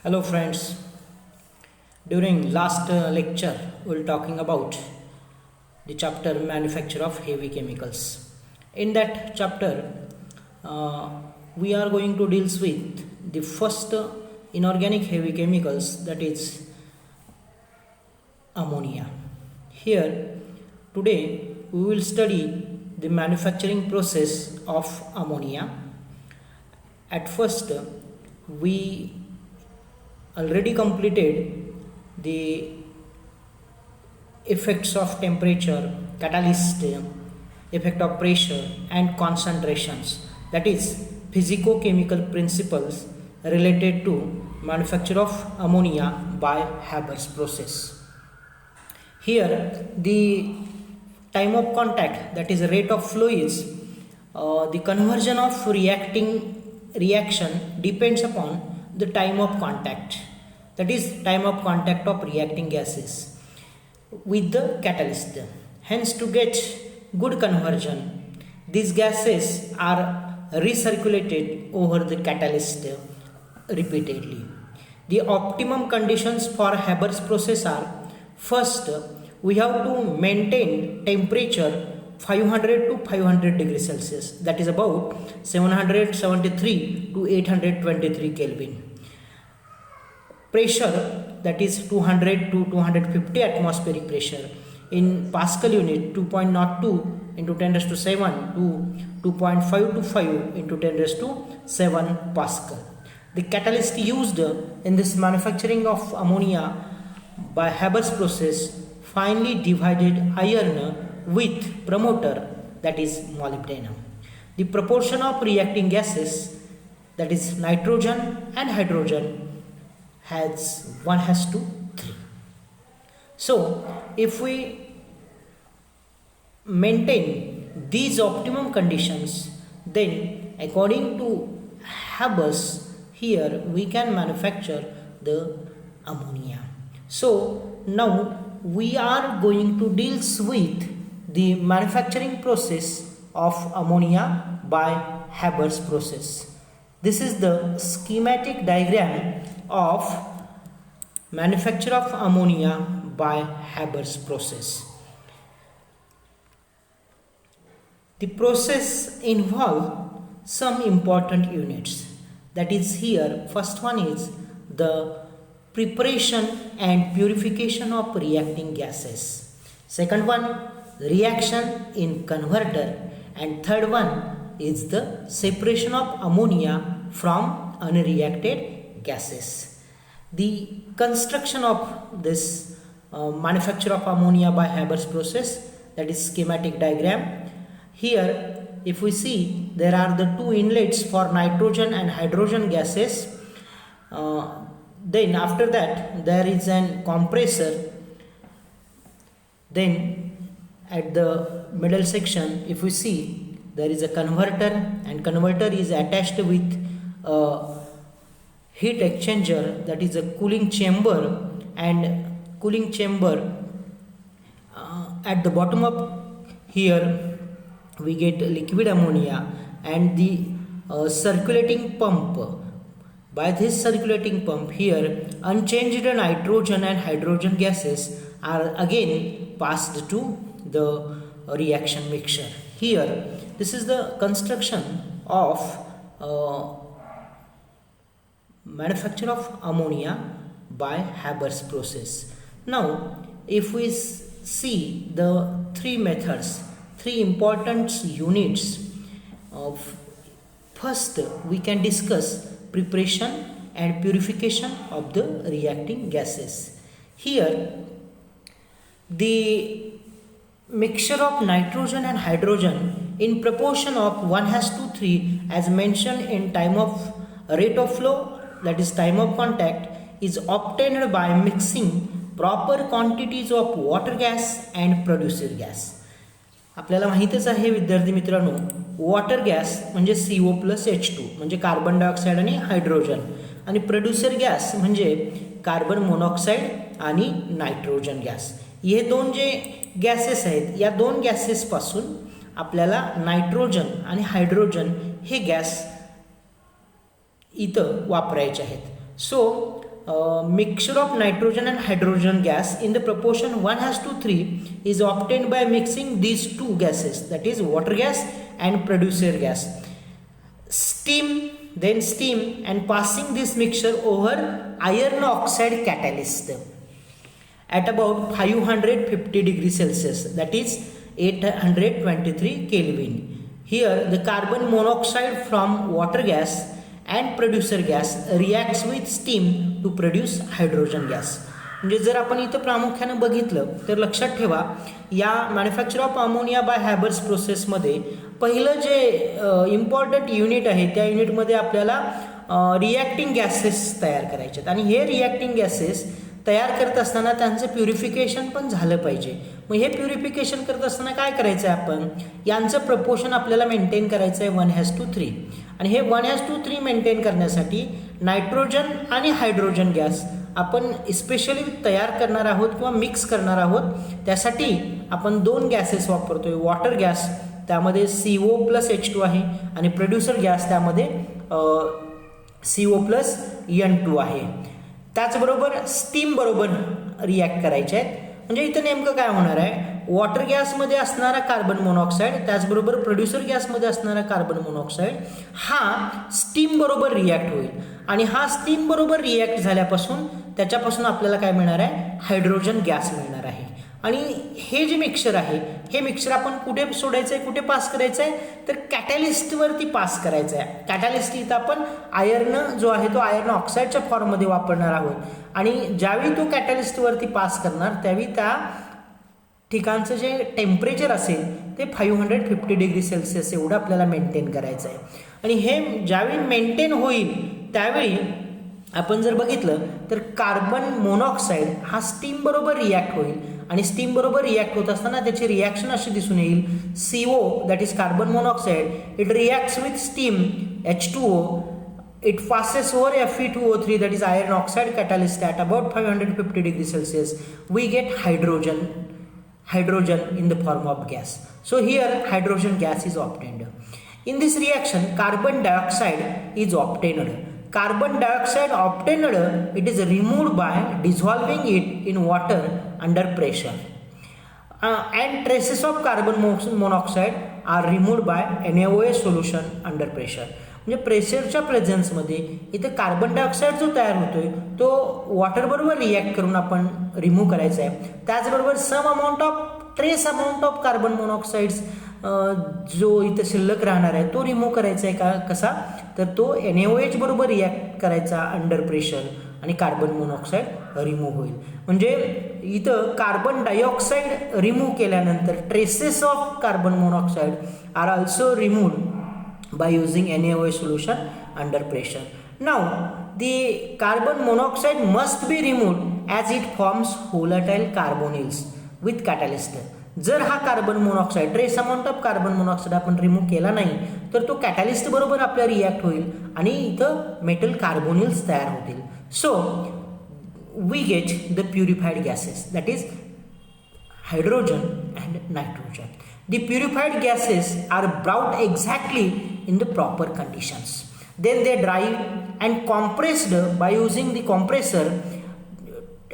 Hello friends. During last lecture we were talking about the chapter manufacture of heavy chemicals. In that chapter we are going to deal with the first inorganic heavy chemicals, that is ammonia. Here today we will study the manufacturing process of ammonia. At first we already completed the effects of temperature, catalyst, effect of pressure and concentrations, that is physico-chemical principles related to manufacture of ammonia by Haber's process. Here the time of contact, that is rate of flow, is the conversion of reaction depends upon the time of contact, that is time of contact of reacting gases with the catalyst. Hence, to get good conversion, these gases are recirculated over the catalyst repeatedly. The optimum conditions for Haber's process are: first, we have to maintain temperature 500 to 500 degrees Celsius, that is about 773 to 823 Kelvin. Pressure, that is 200 to 250 atmospheric pressure in Pascal unit, 2.02 into 10 raised to 7 to 2.5 to 5 into 10 raised to 7 Pascal. The catalyst used in this manufacturing of ammonia by Haber's process: finely divided iron with promoter, that is molybdenum. The proportion of reacting gases, that is nitrogen and hydrogen, has 1:3. So if we maintain these optimum conditions, then according to Haber's, here we can manufacture the ammonia. So now we are going to deal with the manufacturing process of ammonia by Haber's process. This is the schematic diagram of manufacture of ammonia by Haber's process. The process involves some important units. That is, here first one is the preparation and purification of reacting gases. Second one, reaction in converter, and third one is the separation of ammonia from unreacted gases. The construction of this manufacture of ammonia by Haber's process, that is schematic diagram. Here if we see, there are the two inlets for nitrogen and hydrogen gases. Then after that there is an compressor. Then at the middle section, if we see, there is a converter, and converter is attached with a heat exchanger, that is a cooling chamber, and cooling chamber at the bottom of here we get liquid ammonia and the circulating pump. By this circulating pump, here unchanged nitrogen and hydrogen gases are again passed to the reaction mixture. Here this is the construction of manufacture of ammonia by Haber's process. Now if we see the three methods, three important units of, first we can discuss preparation and purification of the reacting gases. Here the mixture of nitrogen and hydrogen in proportion of 1:3, as mentioned in time of rate of flow, that is time of contact, is obtained by mixing proper quantities of water gas and producer gas. आपल्याला माहितीच आहे विद्यार्थी मित्रांनो, water gas म्हणजे CO+H2 म्हणजे carbon dioxide आणि hydrogen, आणि producer gas म्हणजे कार्बन मोनॉक्साईड आणि नायट्रोजन गॅस. हे दोन जे गॅसेस आहेत, या दोन गॅसेसपासून आपल्याला नायट्रोजन आणि हायड्रोजन हे गॅस इथं वापरायचे आहेत. सो mixture of nitrogen and hydrogen gas in the proportion 1:3 is obtained by mixing these two gases, that is water gas and producer gas. Steam and passing this mixture over iron oxide catalyst at about 550 degrees Celsius, that is 823 Kelvin. Here the carbon monoxide from water gas and producer gas reacts with steam to produce hydrogen gas. म्हणजे जर आपण इथं प्रामुख्याने बघितलं तर लक्षात ठेवा, या मॅन्युफॅक्चर ऑफ अमोनिया बाय हॅबर्स प्रोसेसमध्ये पहिलं जे इम्पॉर्टंट युनिट आहे त्या युनिटमध्ये आपल्याला रिॲक्टिंग गॅसेस तयार करायचे आहेत आणि हे रिॲक्टिंग गॅसेस तयार करत असताना त्यांचं प्युरिफिकेशन पण झालं पाहिजे. मग हे प्युरिफिकेशन करत असताना काय करायचं आहे, आपण यांचं प्रपोर्शन आपल्याला मेंटेन करायचं आहे 1:3 आणि हे 1:3 मेंटेन करण्यासाठी नायट्रोजन आणि हायड्रोजन गॅस आपण स्पेशली तयार करणार आहोत किंवा मिक्स करणार आहोत. त्यासाठी आपण दोन गॅसेस वापरतोय, वॉटर गॅस त्यामध्ये CO+H2 आहे आणि प्रोड्युसर गॅस त्यामध्ये CO+N2 आहे. त्याचबरोबर स्टीम बरोबर रिॲक्ट करायचे आहेत. म्हणजे इथं नेमकं काय होणार आहे, वॉटर गॅसमध्ये असणारा कार्बन मोनॉक्साईड त्याचबरोबर प्रोड्युसर गॅसमध्ये असणारा कार्बन मोनॉक्साईड हा स्टीम बरोबर रिॲक्ट होईल आणि हा स्टीम बरोबर रिॲक्ट झाल्यापासून त्याच्यापासून आपल्याला काय मिळणार आहे, हायड्रोजन गॅस मिळणार आहे. आणि हे जे मिक्सचर आहे हे मिक्सचर आपण कुठे सोडायचं आहे, कुठे पास करायचं आहे, तर कॅटॅलिस्टवरती पास करायचं आहे. कॅटॅलिस्ट इथं आपण आयर्न जो आहे तो आयर्न ऑक्साईडच्या फॉर्ममध्ये वापरणार आहोत आणि ज्यावेळी तो कॅटॅलिस्टवरती पास करणार त्यावेळी त्या ठिकाणचं जे टेम्परेचर असेल ते 550 डिग्री सेल्सिअस एवढं आपल्याला मेंटेन करायचं आहे. आणि हे ज्यावेळी मेंटेन होईल त्यावेळी आपण जर बघितलं तर कार्बन मोनॉक्साईड हा स्टीम बरोबर रिॲक्ट होईल आणि स्टीम बरोबर रिॲक्ट होत असताना त्याची रिॲक्शन अशी दिसून येईल, CO that is carbon monoxide it reacts with steam H2O, it passes over Fe2O3 that is iron oxide catalyst at about 550 degrees Celsius. We get hydrogen in the form of gas. So here hydrogen gas is obtained. In this reaction carbon dioxide is obtained. Carbon dioxide obtained, it is removed by dissolving it in water under pressure. And traces of carbon monoxide are removed by NaOH solution under pressure. म्हणजे प्रेशरच्या प्रेझेन्समध्ये इथं carbon dioxide जो तयार होतोय तो water बरोबर react करून आपण रिमूव्ह करायचा आहे. त्याचबरोबर ट्रेस अमाऊंट ऑफ कार्बन मोनॉक्साईड्स जो इथं शिल्लक राहणार आहे तो रिमूव्ह करायचा आहे. का कसा, तर तो NaOH बरोबर रिॲक्ट करायचा अंडर प्रेशर आणि कार्बन मोनॉक्साईड रिमूव्ह होईल. म्हणजे इथं कार्बन डायऑक्साईड रिमूव्ह केल्यानंतर traces of carbon monoxide are also removed by using NaOH solution under pressure. Now the carbon monoxide must be removed as it forms volatile carbonyls with catalyst. जर हा carbon monoxide trace amount of carbon monoxide आपण remove केला नाही तर तो catalyst बरोबर आपल्याला react होईल आणि इथं मेटल कार्बोनिल्स तयार होतील. So we get the purified gases that is hydrogen and nitrogen. The purified gases are brought exactly in the proper conditions. Then they dry and compressed by using the compressor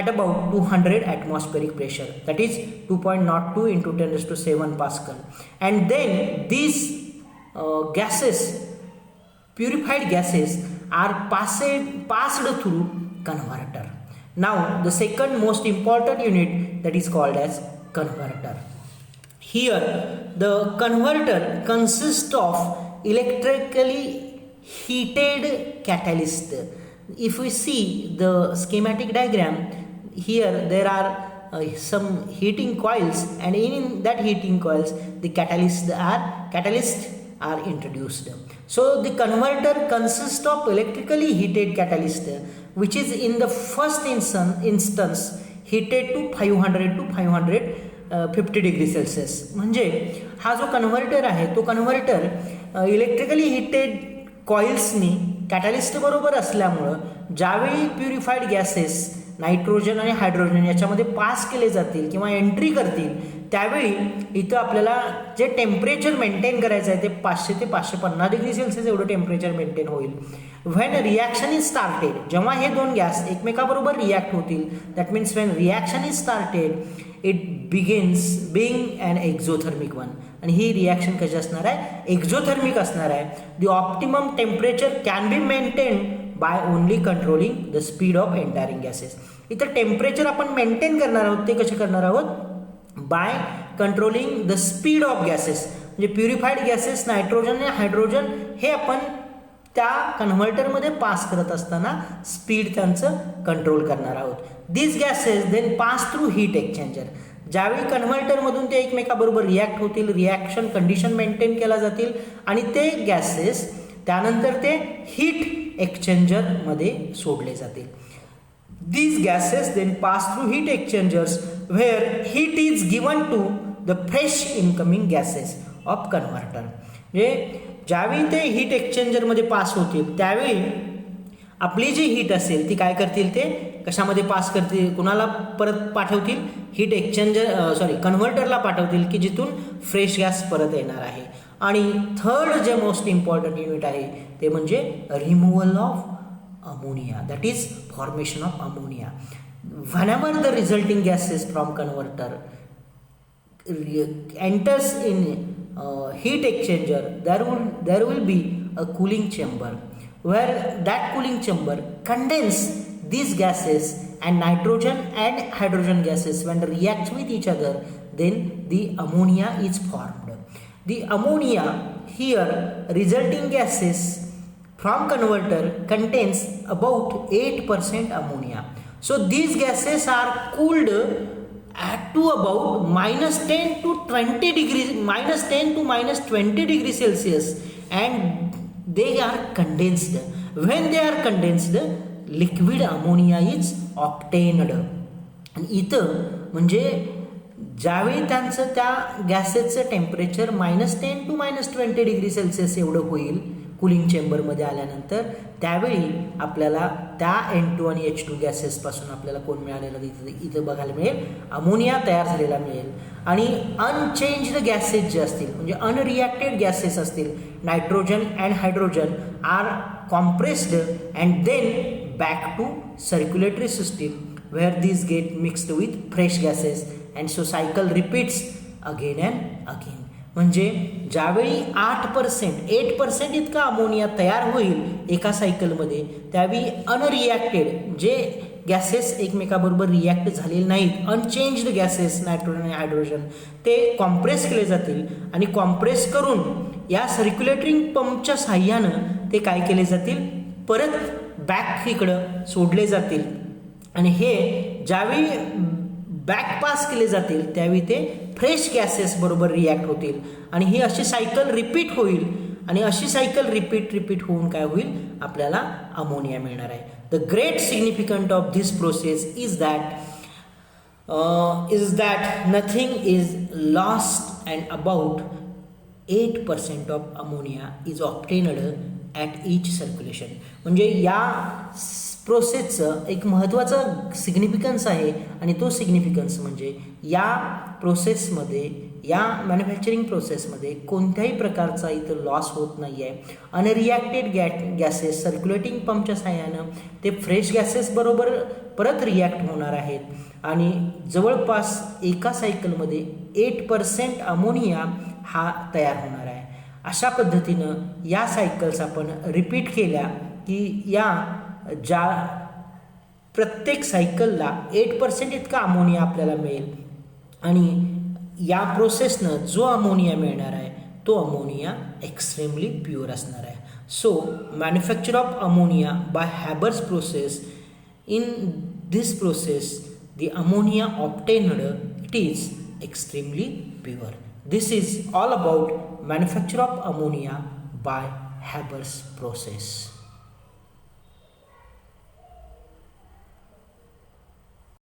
at about 200 atmospheric pressure, that is 2.02 into 10⁷ Pascal. And then these gases, purified gases, are passed through converter. Now the second most important unit that is called as converter. Here the converter consists of electrically heated catalyst. If we see the schematic diagram, here there are some heating coils and in that heating coils the catalysts are introduced. So the converter consists of electrically heated catalyst which is in the first instance heated to 500 to 550 degree Celsius. म्हणजे हा जो converter आहे तो converter electrically heated कॉइल्सनी catalyst बरोबर असल्यामुळं ज्यावेळी purified gases nitrogen आणि hydrogen याच्यामध्ये पास केले जातील किंवा एंट्री करतील, त्यावेळी इथं आपल्याला जे टेम्परेचर मेंटेन करायचं आहे ते 500 ते 550 डिग्री सेल्सिअस एवढं टेम्परेचर मेंटेन होईल. व्हेन रिॲक्शन इज स्टार्टेड, जेव्हा हे दोन गॅस एकमेकाबरोबर रिॲक्ट होतील, that means when reaction is started it begins being an exothermic one. आणि ही रिॲक्शन कशी असणार आहे, एक्झोथर्मिक असणार आहे. The optimum temperature can be maintain by only controlling the speed of entering gases. इथं टेम्परेचर आपण मेंटेन करणार आहोत, ते कसे करणार आहोत, by controlling the speed of gases. म्हणजे प्युरिफाईड गॅसेस नायट्रोजन आणि हायड्रोजन हे आपण त्या कन्व्हर्टरमध्ये पास करत असताना स्पीड त्यांचं कंट्रोल करणार आहोत. This gases then pass through heat exchanger. ज्यावेळी कन्व्हर्टरमधून ते एकमेकाबरोबर रिॲक्ट होतील, रिॲक्शन कंडिशन मेंटेन केल्या जातील आणि ते गॅसेस त्यानंतर ते हीट एक्सचेंजरमध्ये सोडले जातील. These gases then pass through heat exchangers where heat is given to the fresh incoming gases of converter. म्हणजे ज्यावेळी ते हीट एक्सचेंजरमध्ये पास होतील त्यावेळी आपली जी हीट असेल ती काय करतील, ते कशामध्ये पास करतील, कुणाला परत पाठवतील, हीट एक्सचेंजर कन्व्हर्टरला पाठवतील की जिथून फ्रेश गॅस परत येणार आहे. आणि थर्ड जे मोस्ट इम्पॉर्टंट युनिट आहे ते म्हणजे removal of ammonia, that is formation of ammonia. Whenever the resulting gases from converter enters in heat exchanger, there will be a cooling chamber where that cooling chamber condense these gases and nitrogen and hydrogen gases. When they react with each other, then the ammonia is formed. The ammonia here resulting gases from converter contains about 8% ammonia. So these gases are cooled at to about -10 to -20 degrees Celsius and they are condensed. When they are condensed, liquid ammonia is obtained. आणि इथं म्हणजे ज्यावेळी त्यांचं त्या गॅसेसचं temperature -10 to -20 degree Celsius एवढं होईल cooling चेंबरमध्ये आल्यानंतर, त्यावेळी आपल्याला त्या N2 आणि H2 गॅसेसपासून आपल्याला कोण मिळालेलं इथं बघायला मिळेल, अमोनिया तयार झालेला मिळेल. आणि अनचेंज्ड गॅसेस जे असतील म्हणजे अनरिॲक्टेड गॅसेस असतील, nitrogen and hydrogen are compressed and then back to circulatory system where these get mixed with fresh gases and so cycle repeats again and again. म्हणजे ज्यावेळी 8% इतका अमोनिया तयार होईल एका सायकलमध्ये, त्यावेळी अनरिॲक्टेड जे गॅसेस एकमेकाबरोबर रिॲक्ट झालेले नाहीत, अनचेंज्ड गॅसेस नायट्रोजन आणि हायड्रोजन, ते कॉम्प्रेस केले जातील आणि कॉम्प्रेस करून या सर्क्युलेटरिंग पंपच्या साह्यानं ते काय केले जातील, परत बॅक इकडं सोडले जातील. आणि हे ज्यावेळी बॅक पास केले जातील त्यावेळी ते फ्रेश गॅसेस बरोबर रिॲक्ट होतील आणि ही अशी सायकल रिपीट होईल. आणि अशी सायकल रिपीट होऊन काय होईल, आपल्याला अमोनिया मिळणार आहे. The great significant of this process is that nothing is lost and about 8% of ammonia is obtained at each circulation. म्हणजे या प्रोसेसचं एक महत्त्वाचं सिग्निफिकन्स आहे आणि तो सिग्निफिकन्स म्हणजे या प्रोसेसमध्ये, या मॅन्युफॅक्चरिंग प्रोसेसमध्ये कोणत्याही प्रकारचा इथं लॉस होत नाही आहे. अनरिॲक्टेड गॅसेस सर्क्युलेटिंग पंपच्या साहाय्यानं ते फ्रेश गॅसेस बरोबर परत रिॲक्ट होणार आहेत आणि जवळपास एका सायकलमध्ये 8% अमोनिया हा तयार होणार आहे. अशा पद्धतीनं या सायकल्स आपण रिपीट केल्या की या ज्या प्रत्येक सायकलला 8% इतका अमोनिया आपल्याला मिळेल आणि या प्रोसेसनं जो अमोनिया मिळणार आहे तो अमोनिया एक्स्ट्रीमली प्युअर असणार आहे. So manufacture of ammonia by Haber's process, in this process the ammonia obtained it is extremely pure. This is all about manufacture of ammonia by Haber's process.